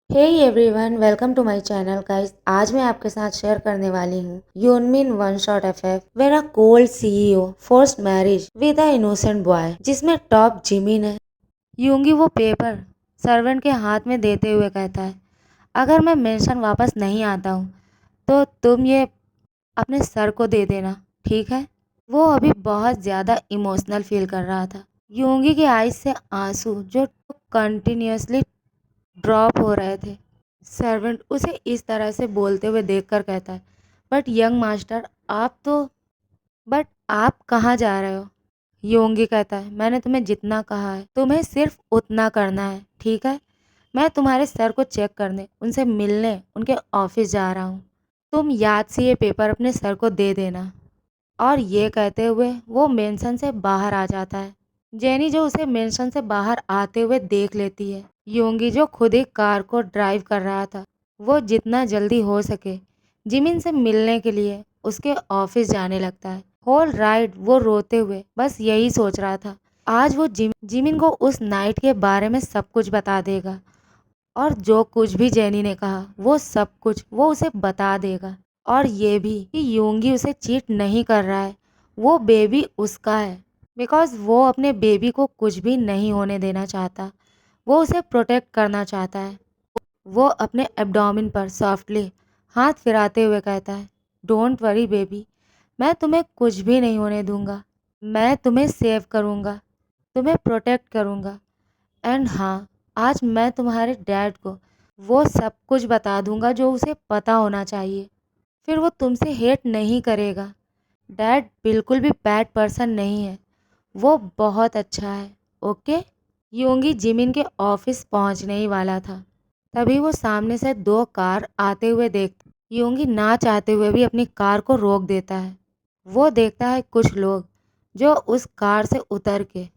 Hey everyone, welcome to my channel guys. आज मैं आपके साथ शेयर करने वाली हूँ Yoonmin one shot FF where a cold CEO forced marriage with a innocent boy, जिसमें टॉप जिमिन है। यूंगी वो पेपर सर्वेंट के हाथ में देते हुए कहता है, अगर मैं मेंशन वापस नहीं आता हूँ तो तुम ये अपने सर को दे देना, ठीक है। वो अभी बहुत ज़्यादा इमोशनल फील कर रहा था। यूंगी की आईज से आंसू जो कंटिन्यूअसली ड्रॉप हो रहे थे। सर्वेंट उसे इस तरह से बोलते हुए देखकर कहता है, बट यंग मास्टर, आप तो बट आप कहाँ जा रहे हो? योंगी कहता है, मैंने तुम्हें जितना कहा है तुम्हें सिर्फ उतना करना है, ठीक है। मैं तुम्हारे सर को चेक करने, उनसे मिलने, उनके ऑफिस जा रहा हूँ। तुम याद से ये पेपर अपने सर को दे देना। और ये कहते हुए वो मेंशन से बाहर आ जाता है। जेनी जो उसे मेंशन से बाहर आते हुए देख लेती है। योंगी जो खुद ही कार को ड्राइव कर रहा था, वो जितना जल्दी हो सके जिमिन से मिलने के लिए उसके ऑफिस जाने लगता है। होल राइड वो रोते हुए बस यही सोच रहा था, आज वो जिमिन को उस नाइट के बारे में सब कुछ बता देगा और जो कुछ भी जेनी ने कहा वो सब कुछ वो उसे बता देगा। और ये भी कि योंगी उसे चीट नहीं कर रहा है, वो बेबी उसका है। बिकॉज वो अपने बेबी को कुछ भी नहीं होने देना चाहता, वो उसे प्रोटेक्ट करना चाहता है। वो अपने एब्डोमेन पर सॉफ्टली हाथ फिराते हुए कहता है, डोंट वरी बेबी, मैं तुम्हें कुछ भी नहीं होने दूंगा। मैं तुम्हें सेव करूंगा, तुम्हें प्रोटेक्ट करूंगा। एंड हाँ, आज मैं तुम्हारे डैड को वो सब कुछ बता दूंगा जो उसे पता होना चाहिए। फिर वो तुमसे हेट नहीं करेगा। डैड बिल्कुल भी बैड पर्सन नहीं है, वो बहुत अच्छा है, ओके। योंगी जिमिन के ऑफिस पहुंचने ही वाला था, तभी वो सामने से दो कार आते हुए देखता। योंगी ना चाहते हुए भी अपनी कार को रोक देता है। वो देखता है कुछ लोग जो उस कार से उतर के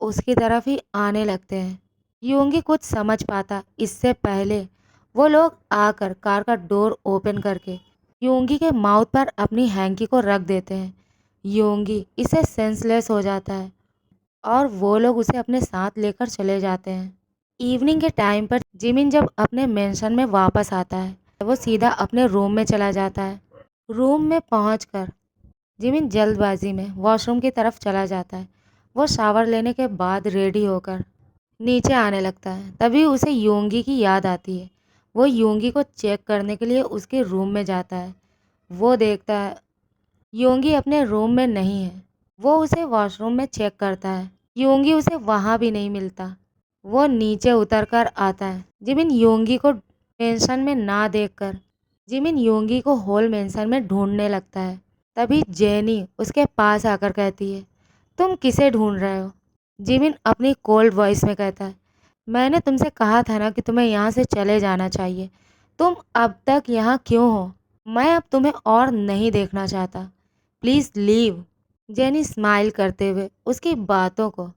उसकी तरफ ही आने लगते हैं। योंगी कुछ समझ पाता इससे पहले वो लोग आकर कार का डोर ओपन करके योंगी के माउथ पर अपनी हैंकी को रख देते हैं। योंगी इसे सेंसलेस हो जाता है और वो लोग उसे अपने साथ लेकर चले जाते हैं। इवनिंग के टाइम पर जिमिन जब अपने मेंशन में वापस आता है, वो सीधा अपने रूम में चला जाता है। रूम में पहुंचकर जिमिन जल्दबाजी में वॉशरूम की तरफ चला जाता है। वो शावर लेने के बाद रेडी होकर नीचे आने लगता है, तभी उसे योंगी की याद आती है। वो योंगी को चेक करने के लिए उसके रूम में जाता है। वो देखता है योंगी अपने रूम में नहीं है। वो उसे वॉशरूम में चेक करता है, योंगी उसे वहाँ भी नहीं मिलता। वो नीचे उतर कर आता है। जिमिन योंगी को मेंशन में ना देखकर जिमिन योंगी को होल मेंशन में ढूंढने लगता है। तभी जेनी उसके पास आकर कहती है, तुम किसे ढूंढ रहे हो? जिमिन अपनी कोल्ड वॉइस में कहता है, मैंने तुमसे कहा था ना कि तुम्हें यहाँ से चले जाना चाहिए। तुम अब तक यहाँ क्यों हो? मैं अब तुम्हें और नहीं देखना चाहता, प्लीज़ लीव। जेनी स्माइल करते हुए उसकी बातों को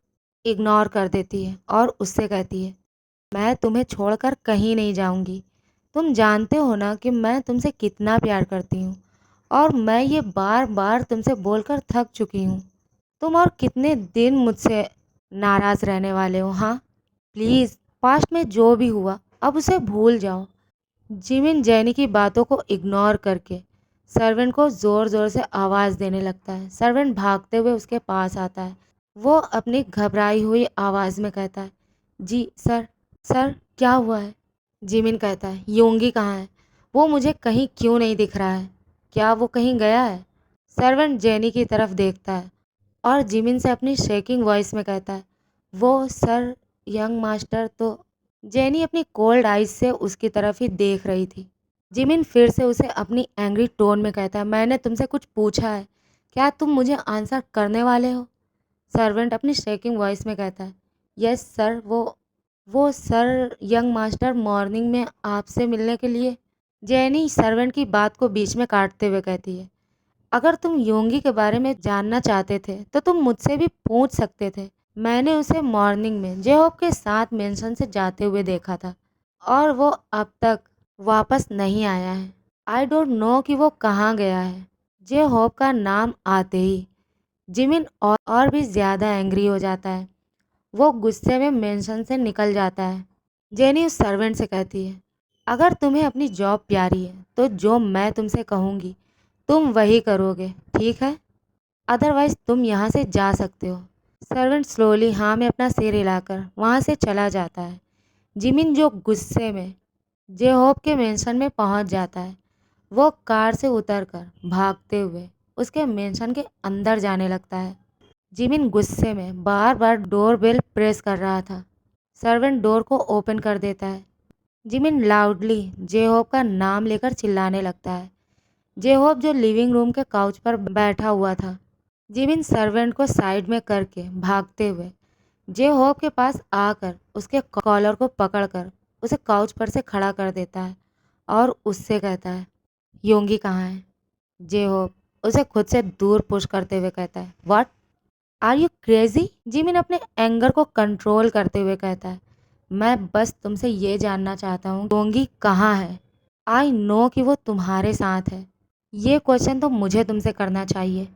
इग्नोर कर देती है और उससे कहती है, मैं तुम्हें छोड़कर कहीं नहीं जाऊंगी। तुम जानते हो ना कि मैं तुमसे कितना प्यार करती हूँ और मैं ये बार बार तुमसे बोलकर थक चुकी हूँ। तुम और कितने दिन मुझसे नाराज़ रहने वाले हो? हाँ, प्लीज़ पास्ट में जो भी हुआ अब उसे भूल जाओ। जिमिन जेनी की बातों को इग्नोर करके सर्वेंट को ज़ोर ज़ोर से आवाज़ देने लगता है। सर्वेंट भागते हुए उसके पास आता है। वो अपनी घबराई हुई आवाज़ में कहता है, जी सर। सर क्या हुआ है? जिमिन कहता है, योंगी कहाँ है? वो मुझे कहीं क्यों नहीं दिख रहा है? क्या वो कहीं गया है? सर्वेंट जेनी की तरफ देखता है और जिमिन से अपनी शेकिंग वॉइस में कहता है, वो सर, यंग मास्टर तो। जेनी अपनी कोल्ड आइज से उसकी तरफ ही देख रही थी। जिमिन फिर से उसे अपनी एंग्री टोन में कहता है, मैंने तुमसे कुछ पूछा है, क्या तुम मुझे आंसर करने वाले हो? सर्वेंट अपनी शेकिंग वॉइस में कहता है, यस सर। वो सर, यंग मास्टर मॉर्निंग में आपसे मिलने के लिए। जेनी सर्वेंट की बात को बीच में काटते हुए कहती है, अगर तुम योंगी के बारे में जानना चाहते थे तो तुम मुझसे भी पूछ सकते थे। मैंने उसे मॉर्निंग में जेहोप के साथ मेंशन से जाते हुए देखा था और वो अब तक वापस नहीं आया है। आई डोंट नो कि वो कहाँ गया है। जेहोप का नाम आते ही जिमिन और भी ज़्यादा एंग्री हो जाता है। वो गुस्से में मेंशन से निकल जाता है। जेनी उस सर्वेंट से कहती है, अगर तुम्हें अपनी जॉब प्यारी है तो जो मैं तुमसे कहूँगी तुम वही करोगे, ठीक है? अदरवाइज तुम यहाँ से जा सकते हो। सर्वेंट स्लोली हाँ में अपना सिर हिलाकर वहाँ से चला जाता है। जिमिन जो गुस्से में जेहोब के मेंशन में पहुँच जाता है, वो कार से उतरकर भागते हुए उसके मेंशन के अंदर जाने लगता है। जिमिन गुस्से में बार बार डोर बेल प्रेस कर रहा था। सर्वेंट डोर को ओपन कर देता है। जिमिन लाउडली जेहोब का नाम लेकर चिल्लाने लगता है। जेहोब जो लिविंग रूम के काउच पर बैठा हुआ था। जिमिन सर्वेंट को साइड में करके भागते हुए जेहोब के पास आकर उसके कॉलर को पकड़कर उसे काउच पर से खड़ा कर देता है और उससे कहता है, योंगी कहाँ है? जेहोब उसे खुद से दूर पुश करते हुए कहता है, what are you crazy? Jimin अपने एंगर को कंट्रोल करते हुए कहता है, मैं बस तुमसे ये जानना चाहता हूँ योंगी कहाँ है? आई नो कि वो तुम्हारे साथ है। ये क्वेश्चन तो मुझे तुमसे करना चाहिए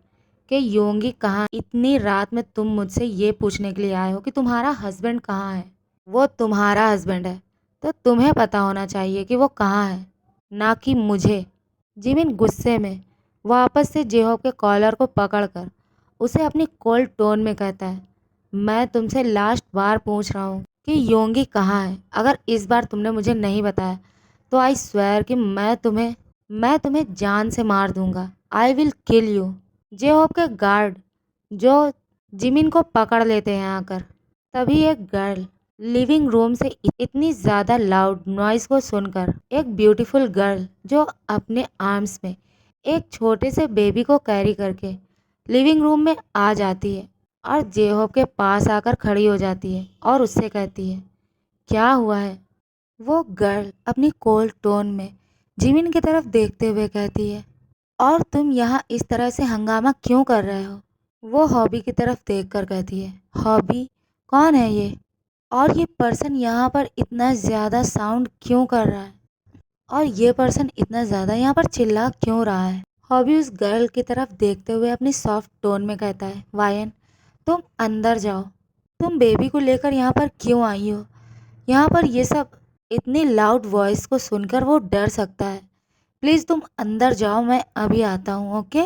कि योंगी कहाँ? इतनी रात में तुम मुझसे ये पूछने के लिए आए हो कि तुम्हारा हस्बैंड कहाँ है? वो तुम्हारा हस्बैंड है तो तुम्हें पता होना चाहिए कि वो कहाँ है, ना कि मुझे। जिमिन गुस्से में वापस से जेहोब के कॉलर को पकड़कर उसे अपनी कोल्ड टोन में कहता है, मैं तुमसे लास्ट बार पूछ रहा हूँ कि योंगी कहाँ है। अगर इस बार तुमने मुझे नहीं बताया तो आई स्वेयर कि मैं तुम्हें जान से मार दूंगा। I will kill you. जेहोब के गार्ड जो जिमिन को पकड़ लेते हैं आकर, तभी एक गर्ल लिविंग रूम से इतनी ज़्यादा लाउड नॉइज़ को सुनकर, एक ब्यूटीफुल गर्ल जो अपने आर्म्स में एक छोटे से बेबी को कैरी करके लिविंग रूम में आ जाती है और जेहोब के पास आकर खड़ी हो जाती है और उससे कहती है, क्या हुआ है? वो गर्ल अपनी कोल्ड टोन में जिमिन की तरफ देखते हुए कहती है, और तुम यहाँ इस तरह से हंगामा क्यों कर रहे हो? वो हॉबी की तरफ देखकर कहती है, हॉबी? कौन है ये? और ये पर्सन यहाँ पर इतना ज़्यादा साउंड क्यों कर रहा है? और ये पर्सन इतना ज़्यादा यहाँ पर चिल्ला क्यों रहा है? हॉबी उस गर्ल की तरफ देखते हुए अपनी सॉफ्ट टोन में कहता है, वायन तुम अंदर जाओ। तुम बेबी को लेकर यहाँ पर क्यों आई हो? यहाँ पर ये सब इतनी लाउड वॉइस को सुनकर वो डर सकता है। प्लीज़ तुम अंदर जाओ, मैं अभी आता हूँ, ओके?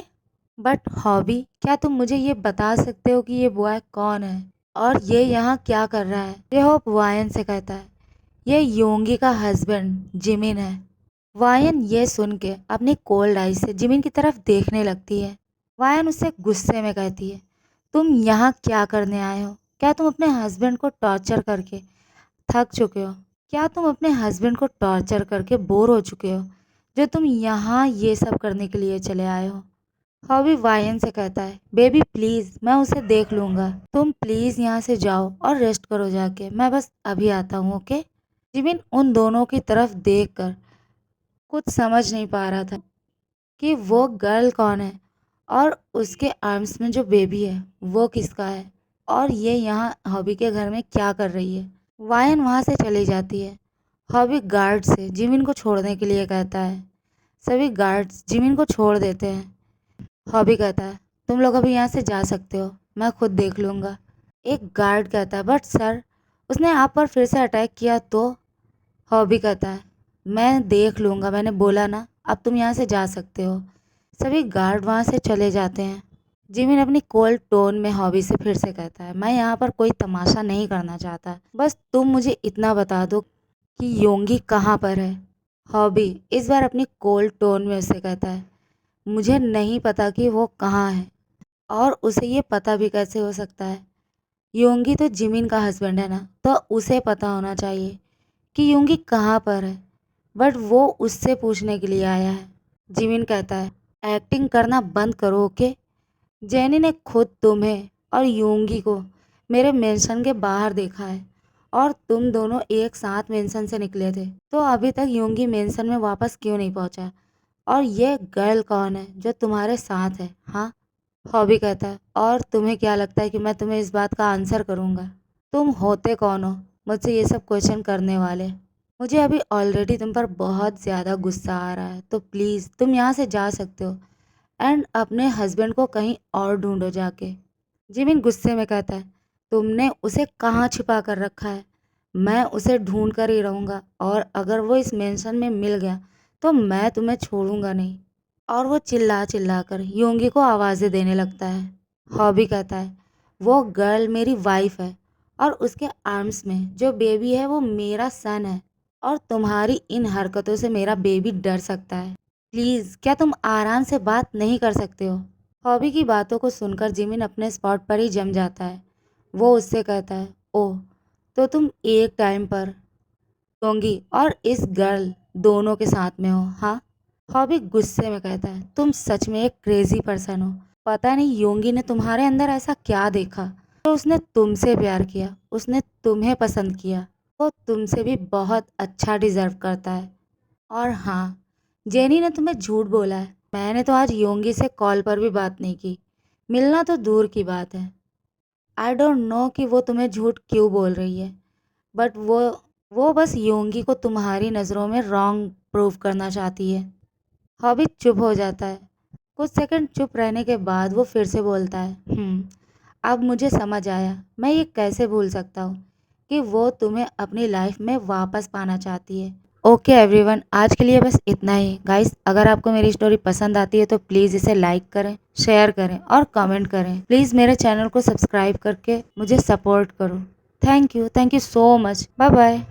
बट हॉबी, क्या तुम मुझे ये बता सकते हो कि ये बॉय कौन है और ये यहाँ क्या कर रहा है? जेहोब वायन से कहता है, ये योंगी का हस्बैंड जिमिन है। वायन ये सुन के अपनी कोल्ड आई से जिमिन की तरफ देखने लगती है। वायन उससे गुस्से में कहती है, तुम यहाँ क्या करने आए हो? क्या तुम अपने हस्बैंड को टॉर्चर करके थक चुके हो? क्या तुम अपने हस्बैंड को टॉर्चर करके बोर हो चुके हो जो तुम यहाँ ये सब करने के लिए चले आए हो? हॉबी वायन से कहता है, बेबी प्लीज़ मैं उसे देख लूँगा, तुम प्लीज़ यहाँ से जाओ और रेस्ट करो जाके, मैं बस अभी आता हूँ, ओके? जिमिन उन दोनों की तरफ देखकर कुछ समझ नहीं पा रहा था कि वो गर्ल कौन है और उसके आर्म्स में जो बेबी है वो किसका है और ये यहाँ हॉबी के घर में क्या कर रही है। वायन वहाँ से चली जाती है। हॉबी गार्ड से जिमिन को छोड़ने के लिए कहता है। सभी गार्ड्स जिमिन को छोड़ देते हैं। हॉबी कहता है, तुम लोग अभी यहाँ से जा सकते हो, मैं खुद देख लूँगा। एक गार्ड कहता है, बट सर उसने आप पर फिर से अटैक किया तो? हॉबी कहता है, मैं देख लूँगा, मैंने बोला ना, अब तुम यहाँ से जा सकते हो। सभी गार्ड वहाँ से चले जाते हैं। जिमिन अपनी कोल्ड टोन में हॉबी से फिर से कहता है, मैं यहाँ पर कोई तमाशा नहीं करना चाहता, बस तुम मुझे इतना बता दो कि योंगी कहाँ पर है। हॉबी इस बार अपनी कोल्ड टोन में उससे कहता है, मुझे नहीं पता कि वो कहाँ है और उसे ये पता भी कैसे हो सकता है? योंगी तो जिमिन का हस्बैंड है ना, तो उसे पता होना चाहिए कि योंगी कहाँ पर है, बट वो उससे पूछने के लिए आया है। जिमिन कहता है, एक्टिंग करना बंद करो, ओके? जेनी ने खुद तुम्हें और योंगी को मेरे मेंशन के बाहर देखा है और तुम दोनों एक साथ मेंशन से निकले थे, तो अभी तक योंगी मेंशन में वापस क्यों नहीं पहुंचा? और ये गर्ल कौन है जो तुम्हारे साथ है? हाँ? हॉबी कहता है, और तुम्हें क्या लगता है कि मैं तुम्हें इस बात का आंसर करूँगा? तुम होते कौन हो मुझसे ये सब क्वेश्चन करने वाले? मुझे अभी ऑलरेडी तुम पर बहुत ज़्यादा गुस्सा आ रहा है, तो प्लीज़ तुम यहाँ से जा सकते हो एंड अपने हस्बैंड को कहीं और ढूंढो जाके। जिमिन गुस्से में कहता है, तुमने उसे कहाँ छिपा कर रखा है? मैं उसे ढूंढ कर ही रहूंगा और अगर वो इस मेंशन में मिल गया तो मैं तुम्हें छोड़ूंगा नहीं। और वो चिल्ला चिल्ला कर योंगी को आवाज़ें देने लगता है। हॉबी कहता है वो गर्ल मेरी वाइफ है और उसके आर्म्स में जो बेबी है वो मेरा सन है और तुम्हारी इन हरकतों से मेरा बेबी डर सकता है। प्लीज़ क्या तुम आराम से बात नहीं कर सकते हो? हॉबी की बातों को सुनकर जिमिन अपने स्पॉट पर ही जम जाता है। वो उससे कहता है ओह, तो तुम एक टाइम पर योंगी और इस गर्ल दोनों के साथ में हो, हाँ? हॉबी गुस्से में कहता है तुम सच में एक क्रेजी पर्सन हो। पता नहीं योंगी ने तुम्हारे अंदर ऐसा क्या देखा तो उसने तुमसे प्यार किया, उसने तुम्हें पसंद किया। वो तुमसे भी बहुत अच्छा डिजर्व करता है। और हाँ, जेनी ने तुम्हें झूठ बोला है। मैंने तो आज योंगी से कॉल पर भी बात नहीं की, मिलना तो दूर की बात है। आई डोंट नो कि वो तुम्हें झूठ क्यों बोल रही है, बट वो बस योंगी को तुम्हारी नज़रों में रॉन्ग प्रूव करना चाहती है। हॉबी चुप हो जाता है। कुछ सेकंड चुप रहने के बाद वो फिर से बोलता है अब मुझे समझ आया। मैं ये कैसे भूल सकता हूँ कि वो तुम्हें अपनी लाइफ में वापस पाना चाहती है। ओके एवरीवन, आज के लिए बस इतना ही। गाइस, अगर आपको मेरी स्टोरी पसंद आती है तो प्लीज़ इसे लाइक करें, शेयर करें और कमेंट करें। प्लीज़ मेरे चैनल को सब्सक्राइब करके मुझे सपोर्ट करो। Thank you so much. Bye bye.